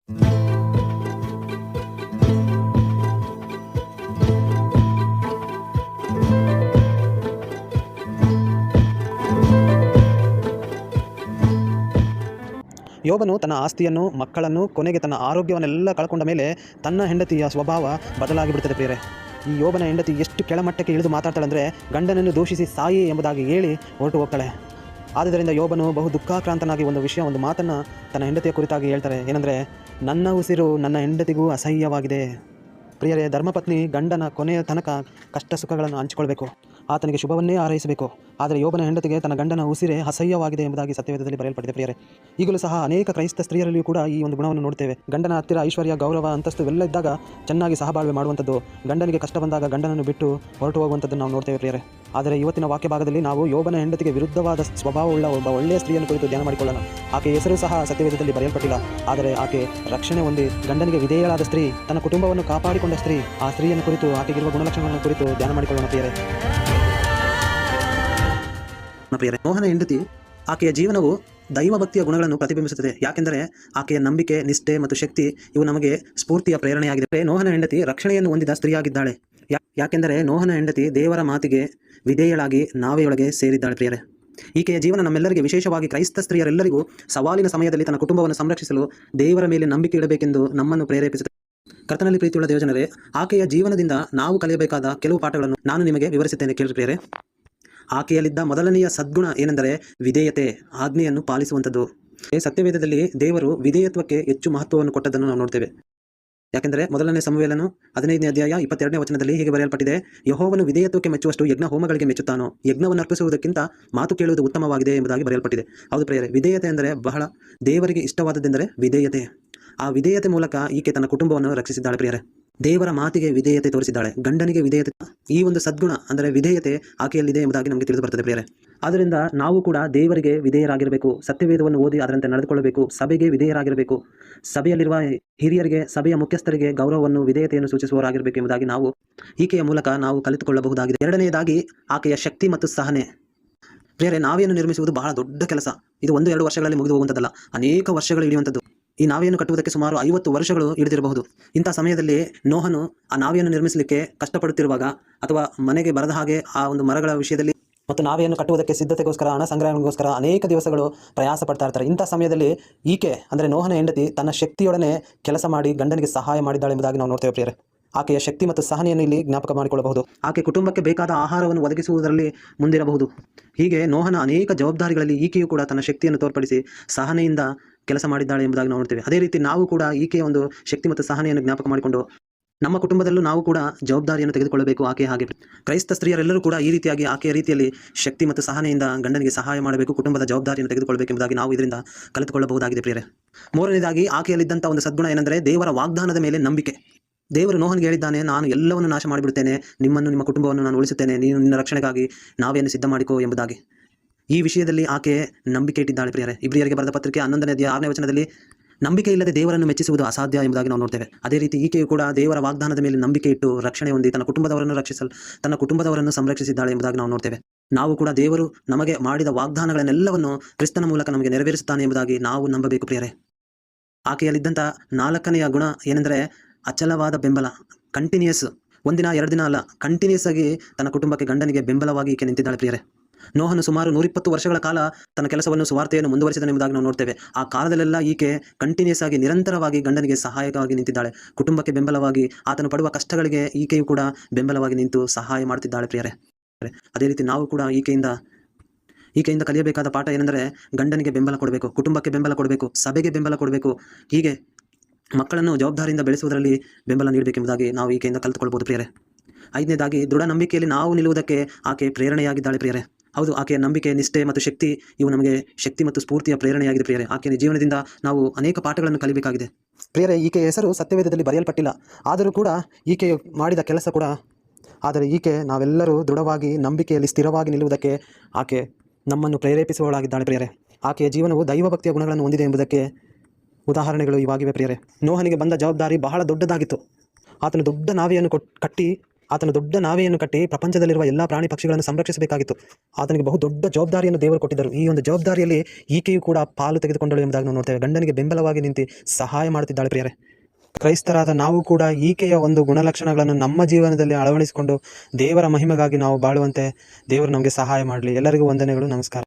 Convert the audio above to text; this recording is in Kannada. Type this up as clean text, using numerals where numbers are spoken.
ಯೋಬನು ತನ್ನ ಆಸ್ತಿಯನ್ನು, ಮಕ್ಕಳನ್ನು, ಕೊನೆಗೆ ತನ್ನ ಆರೋಗ್ಯವನ್ನೆಲ್ಲ ಕಳ್ಕೊಂಡ ಮೇಲೆ ತನ್ನ ಹೆಂಡತಿಯ ಸ್ವಭಾವ ಬದಲಾಗಿ ಬಿಡುತ್ತದೆ ಪ್ರಿಯರೇ. ಈ ಯೋಬನ ಹೆಂಡತಿ ಎಷ್ಟು ಕೆಳಮಟ್ಟಕ್ಕೆ ಇಳಿದು ಮಾತಾಡ್ತಾಳೆಂದರೆ ಗಂಡನನ್ನು ದೂಷಿಸಿ ಸಾಯಿ ಎಂಬುದಾಗಿ ಹೇಳಿ ಹೊರಟು ಹೋಗ್ತಾಳೆ. ಆದ್ದರಿಂದ ಯೋಬನು ಬಹು ದುಃಖಾಕ್ರಾಂತನಾಗಿ ಒಂದು ಮಾತನ್ನು ತನ್ನ ಹೆಂಡತಿಯ ಕುರಿತಾಗಿ ಹೇಳ್ತಾರೆ. ಏನಂದರೆ, ನನ್ನ ಉಸಿರು ನನ್ನ ಹೆಂಡತಿಗೂ ಅಸಹ್ಯವಾಗಿದೆ. ಪ್ರಿಯರೇ, ಧರ್ಮಪತ್ನಿ ಗಂಡನ ಕೊನೆಯ ತನಕ ಕಷ್ಟ ಸುಖಗಳನ್ನು ಹಂಚಿಕೊಳ್ಬೇಕು, ಆತನಿಗೆ ಶುಭವನ್ನೇ ಹಾರೈಸಬೇಕು. ಆದರೆ ಯೋಬನ ಹೆಂಡತಿಗೆ ತನ್ನ ಗಂಡನ ಉಸಿರೇ ಅಸಹ್ಯವಾಗಿದೆ ಎಂಬುದಾಗಿ ಸತ್ಯವೇದದಲ್ಲಿ ಬರೆಯಲ್ಪಟ್ಟಿದೆ ಪ್ರಿಯರೇ. ಈಗಲೂ ಸಹ ಅನೇಕ ಕ್ರೈಸ್ತ ಸ್ತ್ರೀಯರಲ್ಲಿಯೂ ಕೂಡ ಈ ಒಂದು ಗುಣವನ್ನು ನೋಡ್ತೇವೆ. ಗಂಡನ ಹತ್ತಿರ ಐಶ್ವರ್ಯ, ಗೌರವ, ಅಂತಸ್ತು ಇವೆಲ್ಲ ಇದ್ದಾಗ ಚೆನ್ನಾಗಿ ಸಹಬಾಳ್ವೆ ಮಾಡುವಂಥದ್ದು, ಗಂಡನಿಗೆ ಕಷ್ಟ ಬಂದಾಗ ಗಂಡನನ್ನು ಬಿಟ್ಟು ಹೊರಟು ಹೋಗುವಂಥದ್ದು ನಾವು ನೋಡ್ತೇವೆ ಪ್ರಿಯರೇ. ಆದರೆ ಇವತ್ತಿನ ವಾಕ್ಯ ಭಾಗದಲ್ಲಿ ನಾವು ಯೋಬನ ಹೆಂಡತಿಗೆ ವಿರುದ್ಧವಾದ ಸ್ವಭಾವವುಳ್ಳ ಒಬ್ಬ ಒಳ್ಳೆಯ ಸ್ತ್ರೀಯನ್ನು ಕುರಿತು ಧ್ಯಾನ ಮಾಡಿಕೊಳ್ಳೋಣ. ಆಕೆ ಹೆಸರು ಸಹ ಸತ್ಯವೇದದಲ್ಲಿ ಬರೆಯಲ್ಪಟ್ಟಿಲ್ಲ, ಆದರೆ ಆಕೆ ರಕ್ಷಣೆ ಹೊಂದಿ ಗಂಡನಿಗೆ ವಿಧೇಯಳಾದ ಸ್ತ್ರೀ, ತನ್ನ ಕುಟುಂಬವನ್ನು ಕಾಪಾಡಿಕೊಂಡ ಸ್ತ್ರೀ, ಆ ಸ್ತ್ರೀಯನ್ನು ಕುರಿತು, ಆಕೆಗಿರುವ ಗುಣಲಕ್ಷಣಗಳನ್ನು ಕುರಿತು ಧ್ಯಾನ ಮಾಡಿಕೊಳ್ಳೋಣ ಪ್ರಿಯರೇ. ನೋಹನ ಹೆಂಡತಿ, ಆಕೆಯ ಜೀವನವು ದೈವಭಕ್ತಿಯ ಗುಣಗಳನ್ನು ಪ್ರತಿಬಿಂಬಿಸುತ್ತದೆ. ಯಾಕೆಂದರೆ ಆಕೆಯ ನಂಬಿಕೆ, ನಿಷ್ಠೆ ಮತ್ತು ಶಕ್ತಿ ಇವು ನಮಗೆ ಸ್ಫೂರ್ತಿಯ ಪ್ರೇರಣೆಯಾಗಿದೆ. ನೋಹನ ಹೆಂಡತಿ ರಕ್ಷಣೆಯನ್ನು ಹೊಂದಿದ ಸ್ತ್ರೀಯಾಗಿದ್ದಾಳೆ. ಯಾಕೆಂದರೆ ನೋಹನ ಹೆಂಡತಿ ದೇವರ ಮಾತಿಗೆ ವಿಧೇಯಳಾಗಿ ನಾವೆಯೊಳಗೆ ಸೇರಿದ್ದಾಳೆ ಪ್ರಿಯರೇ. ಈಕೆಯ ಜೀವನ ನಮ್ಮೆಲ್ಲರಿಗೆ, ವಿಶೇಷವಾಗಿ ಕ್ರೈಸ್ತ ಸ್ತ್ರೀಯರೆಲ್ಲರಿಗೂ ಸವಾಲಿನ ಸಮಯದಲ್ಲಿ ತನ್ನ ಕುಟುಂಬವನ್ನು ಸಂರಕ್ಷಿಸಲು ದೇವರ ಮೇಲೆ ನಂಬಿಕೆ ಇಡಬೇಕೆಂದು ನಮ್ಮನ್ನು ಪ್ರೇರೇಪಿಸುತ್ತದೆ. ಕರ್ತನಲ್ಲಿ ಪ್ರೀತಿಯುಳ್ಳ ದೇವಜನರೇ, ಆಕೆಯ ಜೀವನದಿಂದ ನಾವು ಕಲಿಯಬೇಕಾದ ಕೆಲವು ಪಾಠಗಳನ್ನು ನಾನು ನಿಮಗೆ ವಿವರಿಸುತ್ತೇನೆ, ಕೇಳಿ ಪ್ರಿಯರೇ. ಆಕೆಯಲ್ಲಿದ್ದ ಮೊದಲನೆಯ ಸದ್ಗುಣ ಏನೆಂದರೆ ವಿಧೇಯತೆ, ಆಜ್ಞೆಯನ್ನು ಪಾಲಿಸುವಂಥದ್ದು. ಸತ್ಯವೇದದಲ್ಲಿ ದೇವರು ವಿಧೇಯತ್ವಕ್ಕೆ ಹೆಚ್ಚು ಮಹತ್ವವನ್ನು ಕೊಟ್ಟದ್ದನ್ನು ನಾವು ನೋಡ್ತೇವೆ. ಯಾಕೆಂದರೆ ಮೊದಲನೇ ಸಮುವೇಲನು 15ನೇ ಅಧ್ಯಾಯ 22ನೇ ವಚನದಲ್ಲಿ ಹೀಗೆ ಬರೆಯಲ್ಪಟ್ಟಿದೆ, ಯೆಹೋವನು ವಿಧೇಯತ್ವಕ್ಕೆ ಮೆಚ್ಚುವಷ್ಟು ಯಜ್ಞ ಹೋಮಗಳಿಗೆ ಮೆಚ್ಚುತ್ತಾನೋ, ಯಜ್ಞವನ್ನು ಅರ್ಪಿಸುವುದಕ್ಕಿಂತ ಮಾತು ಕೇಳುವುದು ಉತ್ತಮವಾಗಿದೆ ಎಂಬುದಾಗಿ ಬರೆಯಲ್ಪಟ್ಟಿದೆ. ಹೌದು ಪ್ರಿಯರೇ, ವಿಧೇಯತೆ ಎಂದರೆ ಬಹಳ ದೇವರಿಗೆ ಇಷ್ಟವಾದದ್ದೆಂದರೆ ವಿಧೇಯತೆ. ಆ ವಿಧೇಯತೆ ಮೂಲಕ ಈಕೆ ತನ್ನ ಕುಟುಂಬವನ್ನು ರಕ್ಷಿಸಿದ್ದಾಳೆ ಪ್ರಿಯರೇ. ದೇವರ ಮಾತಿಗೆ ವಿಧೇಯತೆ ತೋರಿಸಿದ್ದಾಳೆ, ಗಂಡನಿಗೆ ವಿಧೇಯತೆ. ಈ ಒಂದು ಸದ್ಗುಣ ಅಂದರೆ ವಿಧೇಯತೆ ಆಕೆಯಲ್ಲಿದೆ ಎಂಬುದಾಗಿ ನಮಗೆ ತಿಳಿದು ಬರ್ತದೆ ಪ್ರಿಯರೇ. ಆದ್ದರಿಂದ ನಾವು ಕೂಡ ದೇವರಿಗೆ ವಿಧೇಯರಾಗಿರಬೇಕು, ಸತ್ಯವೇದವನ್ನು ಓದಿ ಅದರಂತೆ ನಡೆದುಕೊಳ್ಳಬೇಕು, ಸಭೆಗೆ ವಿಧೇಯರಾಗಿರಬೇಕು, ಸಭೆಯಲ್ಲಿರುವ ಹಿರಿಯರಿಗೆ, ಸಭೆಯ ಮುಖ್ಯಸ್ಥರಿಗೆ ಗೌರವವನ್ನು, ವಿಧೇಯತೆಯನ್ನು ಸೂಚಿಸುವವರಾಗಿರಬೇಕು ಎಂಬುದಾಗಿ ನಾವು ಈಕೆಯ ಮೂಲಕ ನಾವು ಕಲಿತುಕೊಳ್ಳಬಹುದಾಗಿದೆ. ಎರಡನೆಯದಾಗಿ ಆಕೆಯ ಶಕ್ತಿ ಮತ್ತು ಸಹನೆ. ಪ್ರಿಯರೇ, ನಾವೆಯನ್ನು ನಿರ್ಮಿಸುವುದು ಬಹಳ ದೊಡ್ಡ ಕೆಲಸ. ಇದು 1-2 ವರ್ಷಗಳಲ್ಲಿ ಮುಗಿದು ಹೋಗುವಂಥದ್ದಲ್ಲ, ಅನೇಕ ವರ್ಷಗಳು ಹಿಡಿಯುವಂಥದ್ದು. ಈ ನಾವೆಯನ್ನು ಕಟ್ಟುವುದಕ್ಕೆ ಸುಮಾರು 50 ವರ್ಷಗಳು ಹಿಡಿದಿರಬಹುದು. ಇಂಥ ಸಮಯದಲ್ಲಿ ನೋಹನು ಆ ನಾವೆಯನ್ನು ನಿರ್ಮಿಸಲಿಕ್ಕೆ ಕಷ್ಟಪಡುತ್ತಿರುವಾಗ, ಅಥವಾ ಮನೆಗೆ ಬರದ ಹಾಗೆ ಆ ಒಂದು ಮರಗಳ ವಿಷಯದಲ್ಲಿ ಮತ್ತು ನಾವೆಯನ್ನು ಕಟ್ಟುವುದಕ್ಕೆ ಸಿದ್ಧತೆಗೋಸ್ಕರ, ಹಣ ಸಂಗ್ರಹಣೆಗೋಸ್ಕರ ಅನೇಕ ದಿವಸಗಳು ಪ್ರಯಾಸ ಪಡ್ತಾ ಇರ್ತಾರೆ. ಇಂಥ ಸಮಯದಲ್ಲಿ ಈಕೆ ಅಂದರೆ ನೋಹನ ಹೆಂಡತಿ ತನ್ನ ಶಕ್ತಿಯೊಡನೆ ಕೆಲಸ ಮಾಡಿ ಗಂಡನಿಗೆ ಸಹಾಯ ಮಾಡಿದ್ದಾಳೆ ಎಂಬುದಾಗಿ ನಾವು ನೋಡ್ತೇವೆ ಪ್ರಿಯರೇ. ಆಕೆಯ ಶಕ್ತಿ ಮತ್ತು ಸಹನೆಯನ್ನು ಇಲ್ಲಿ ಜ್ಞಾಪಕ ಮಾಡಿಕೊಳ್ಳಬಹುದು. ಆಕೆ ಕುಟುಂಬಕ್ಕೆ ಬೇಕಾದ ಆಹಾರವನ್ನು ಒದಗಿಸುವುದರಲ್ಲಿ ಮುಂದಿರಬಹುದು. ಹೀಗೆ ನೋಹನ ಅನೇಕ ಜವಾಬ್ದಾರಿಗಳಲ್ಲಿ ಈಕೆಯು ಕೂಡ ತನ್ನ ಶಕ್ತಿಯನ್ನು ತೋರ್ಪಡಿಸಿ ಸಹನೆಯಿಂದ ಕೆಲಸ ಮಾಡಿದ್ದಾಳೆ ಎಂಬುದಾಗಿ ನಾವು ನೋಡ್ತೇವೆ. ಅದೇ ರೀತಿ ನಾವು ಕೂಡ ಈಕೆಯ ಒಂದು ಶಕ್ತಿ ಮತ್ತು ಸಹನೆಯನ್ನು ಜ್ಞಾಪಕ ಮಾಡಿಕೊಂಡು ನಮ್ಮ ಕುಟುಂಬದಲ್ಲೂ ನಾವು ಕೂಡ ಜವಾಬ್ದಾರಿಯನ್ನು ತೆಗೆದುಕೊಳ್ಳಬೇಕು. ಆಕೆ ಹಾಗೆ ಕ್ರೈಸ್ತ ಸ್ತ್ರೀಯರೆಲ್ಲರೂ ಕೂಡ ಈ ರೀತಿಯಾಗಿ ಆಕೆಯ ರೀತಿಯಲ್ಲಿ ಶಕ್ತಿ ಮತ್ತು ಸಹನೆಯಿಂದ ಗಂಡನಿಗೆ ಸಹಾಯ ಮಾಡಬೇಕು, ಕುಟುಂಬದ ಜವಾಬ್ದಾರಿಯನ್ನು ತೆಗೆದುಕೊಳ್ಳಬೇಕು ಎಂಬುದಾಗಿ ನಾವು ಇದರಿಂದ ಕಲಿತುಕೊಳ್ಳಬಹುದಾಗಿದೆ ಪ್ರಿಯರೇ. ಮೂರನೇದಾಗಿ ಆಕೆಯಲ್ಲಿದ್ದಂಥ ಒಂದು ಸದ್ಗುಣ ಏನೆಂದರೆ ದೇವರ ವಾಗ್ದಾನದ ಮೇಲೆ ನಂಬಿಕೆ. ದೇವರು ನೋಹನಿಗೆ ಹೇಳಿದ್ದಾನೆ, ನಾನು ಎಲ್ಲವನ್ನು ನಾಶ ಮಾಡಿಬಿಡುತ್ತೇನೆ, ನಿಮ್ಮನ್ನು, ನಿಮ್ಮ ಕುಟುಂಬವನ್ನು ನಾನು ಉಳಿಸುತ್ತೇನೆ, ನೀನು ನಿನ್ನ ರಕ್ಷಣೆಗಾಗಿ ನಾವೇನು ಸಿದ್ಧ ಮಾಡಿಕೋ ಎಂಬುದಾಗಿ. ಈ ವಿಷಯದಲ್ಲಿ ಆಕೆ ನಂಬಿಕೆ ಇಟ್ಟಿದ್ದಾಳೆ ಪ್ರಿಯರೇ. ಇಬ್ರಿಯರಿಗೆ ಬರೆದ ಪತ್ರಿಕೆ 11ನೇ ಅಧ್ಯಾಯ 6ನೇ ವಚನದಲ್ಲಿ ನಂಬಿಕೆ ಇಲ್ಲದೆ ದೇವರನ್ನು ಮೆಚ್ಚಿಸುವುದು ಅಸಾಧ್ಯ ಎಂಬುದಾಗಿ ನಾವು ನೋಡ್ತೇವೆ. ಅದೇ ರೀತಿ ಈಕೆಯು ಕೂಡ ದೇವರ ವಾಗ್ದಾನದ ಮೇಲೆ ನಂಬಿಕೆ ಇಟ್ಟು ರಕ್ಷಣೆ ಹೊಂದಿ ತನ್ನ ಕುಟುಂಬದವರನ್ನು ಸಂರಕ್ಷಿಸಿದ್ದಾಳೆ ಎಂಬುದಾಗಿ ನಾವು ನೋಡ್ತೇವೆ. ನಾವು ಕೂಡ ದೇವರು ನಮಗೆ ಮಾಡಿದ ವಾಗ್ದಾನಗಳನ್ನೆಲ್ಲವನ್ನು ಕ್ರಿಸ್ತನ ಮೂಲಕ ನಮಗೆ ನೆರವೇರಿಸುತ್ತಾನೆ ಎಂಬುದಾಗಿ ನಾವು ನಂಬಬೇಕು ಪ್ರಿಯರೇ. ಆಕೆಯಲ್ಲಿದ್ದಂಥ 4ನೆಯ ಗುಣ ಏನೆಂದರೆ ಅಚಲವಾದ ಬೆಂಬಲ, ಕಂಟಿನ್ಯೂಸ್. 1 ದಿನ 2 ದಿನ ಅಲ್ಲ, ಕಂಟಿನ್ಯೂಸ್ ಆಗಿ ತನ್ನ ಕುಟುಂಬಕ್ಕೆ, ಗಂಡನಿಗೆ ಬೆಂಬಲವಾಗಿ ಈಕೆ ನಿಂತಿದ್ದಾಳೆ ಪ್ರಿಯರೇ. ನೋಹನು ಸುಮಾರು 120 ವರ್ಷಗಳ ಕಾಲ ತನ್ನ ಕೆಲಸವನ್ನು, ಸುವಾರ್ತೆಯನ್ನು ಮುಂದುವರಿಸಿದನೆಂಬುದಾಗಿ ನಾವು ನೋಡ್ತೇವೆ. ಆ ಕಾಲದಲ್ಲೆಲ್ಲ ಈಕೆ ಕಂಟಿನ್ಯೂಸ್ ಆಗಿ, ನಿರಂತರವಾಗಿ ಗಂಡನಿಗೆ ಸಹಾಯಕವಾಗಿ ನಿಂತಿದ್ದಾಳೆ. ಕುಟುಂಬಕ್ಕೆ ಬೆಂಬಲವಾಗಿ, ಆತನು ಪಡುವ ಕಷ್ಟಗಳಿಗೆ ಈಕೆಯು ಕೂಡ ಬೆಂಬಲವಾಗಿ ನಿಂತು ಸಹಾಯ ಮಾಡ್ತಿದ್ದಾಳೆ ಪ್ರಿಯರೇ. ಅದೇ ರೀತಿ ನಾವು ಕೂಡ ಈಕೆಯಿಂದ ಕಲಿಯಬೇಕಾದ ಪಾಠ ಏನೆಂದರೆ ಗಂಡನಿಗೆ ಬೆಂಬಲ ಕೊಡಬೇಕು, ಕುಟುಂಬಕ್ಕೆ ಬೆಂಬಲ ಕೊಡಬೇಕು, ಸಭೆಗೆ ಬೆಂಬಲ ಕೊಡಬೇಕು, ಹೀಗೆ ಮಕ್ಕಳನ್ನು ಜವಾಬ್ದಾರಿಯಿಂದ ಬೆಳೆಸುವುದರಲ್ಲಿ ಬೆಂಬಲ ನೀಡಬೇಕೆಂಬುದಾಗಿ ನಾವು ಈಕೆಯಿಂದ ಕಲಿತುಕೊಳ್ಬೋದು ಪ್ರಿಯರೇ. 5ನೇದಾಗಿ ದೃಢ ನಂಬಿಕೆಯಲ್ಲಿ ನಾವು ನಿಲ್ಲುವುದಕ್ಕೆ ಆಕೆ ಪ್ರೇರಣೆಯಾಗಿದ್ದಾಳೆ ಪ್ರಿಯರೇ. ಹೌದು, ಆಕೆಯ ನಂಬಿಕೆ, ನಿಷ್ಠೆ ಮತ್ತು ಶಕ್ತಿ ಇವು ನಮಗೆ ಶಕ್ತಿ ಮತ್ತು ಸ್ಫೂರ್ತಿಯ ಪ್ರೇರಣೆಯಾಗಿದೆ ಪ್ರಿಯರೇ. ಆಕೆಯ ಜೀವನದಿಂದ ನಾವು ಅನೇಕ ಪಾಠಗಳನ್ನು ಕಲಿಬೇಕಾಗಿದೆ ಪ್ರಿಯರೇ. ಈಕೆಯ ಹೆಸರು ಸತ್ಯವೇದದಲ್ಲಿ ಬರೆಯಲ್ಪಟ್ಟಿಲ್ಲ, ಆದರೂ ಕೂಡ ಈಕೆಯು ಮಾಡಿದ ಕೆಲಸ ಕೂಡ. ಆದರೆ ಈಕೆ ನಾವೆಲ್ಲರೂ ದೃಢವಾಗಿ ನಂಬಿಕೆಯಲ್ಲಿ ಸ್ಥಿರವಾಗಿ ನಿಲ್ಲುವುದಕ್ಕೆ ಆಕೆ ನಮ್ಮನ್ನು ಪ್ರೇರೇಪಿಸುವವಳಾಗಿದ್ದಾಳೆ ಪ್ರಿಯರೇ. ಆಕೆಯ ಜೀವನವು ದೈವಭಕ್ತಿಯ ಗುಣಗಳನ್ನು ಹೊಂದಿದೆ ಎಂಬುದಕ್ಕೆ ಉದಾಹರಣೆಗಳು ಇವಾಗಿವೆ ಪ್ರಿಯರೇ. ನೋಹನಿಗೆ ಬಂದ ಜವಾಬ್ದಾರಿ ಬಹಳ ದೊಡ್ಡದಾಗಿತ್ತು. ಆತನು ದೊಡ್ಡ ನಾವೆಯನ್ನು ಕಟ್ಟಿ ಆತನು ದೊಡ್ಡ ನಾವೆಯನ್ನು ಕಟ್ಟಿ ಪ್ರಪಂಚದಲ್ಲಿರುವ ಎಲ್ಲ ಪ್ರಾಣಿ ಪಕ್ಷಿಗಳನ್ನು ಸಂರಕ್ಷಿಸಬೇಕಾಗಿತ್ತು. ಆತನಿಗೆ ಬಹು ದೊಡ್ಡ ಜವಾಬ್ದಾರಿಯನ್ನು ದೇವರು ಕೊಟ್ಟಿದ್ದರು. ಈ ಒಂದು ಜವಾಬ್ದಾರಿಯಲ್ಲಿ ಈಕೆಯು ಕೂಡ ಪಾಲು ತೆಗೆದುಕೊಂಡಳು ಎಂಬುದಾಗಿ ನಾವು ನೋಡ್ತೇವೆ. ಗಂಡನಿಗೆ ಬೆಂಬಲವಾಗಿ ನಿಂತು ಸಹಾಯ ಮಾಡುತ್ತಿದ್ದಾಳೆ. ಪ್ರಿಯರೇ, ಕ್ರೈಸ್ತರಾದ ನಾವು ಕೂಡ ಈಕೆಯ ಒಂದು ಗುಣಲಕ್ಷಣಗಳನ್ನು ನಮ್ಮ ಜೀವನದಲ್ಲಿ ಅಳವಡಿಸಿಕೊಂಡು ದೇವರ ಮಹಿಮೆಗಾಗಿ ನಾವು ಬಾಳುವಂತೆ ದೇವರು ನಮಗೆ ಸಹಾಯ ಮಾಡಲಿ. ಎಲ್ಲರಿಗೂ ವಂದನೆಗಳು. ನಮಸ್ಕಾರ.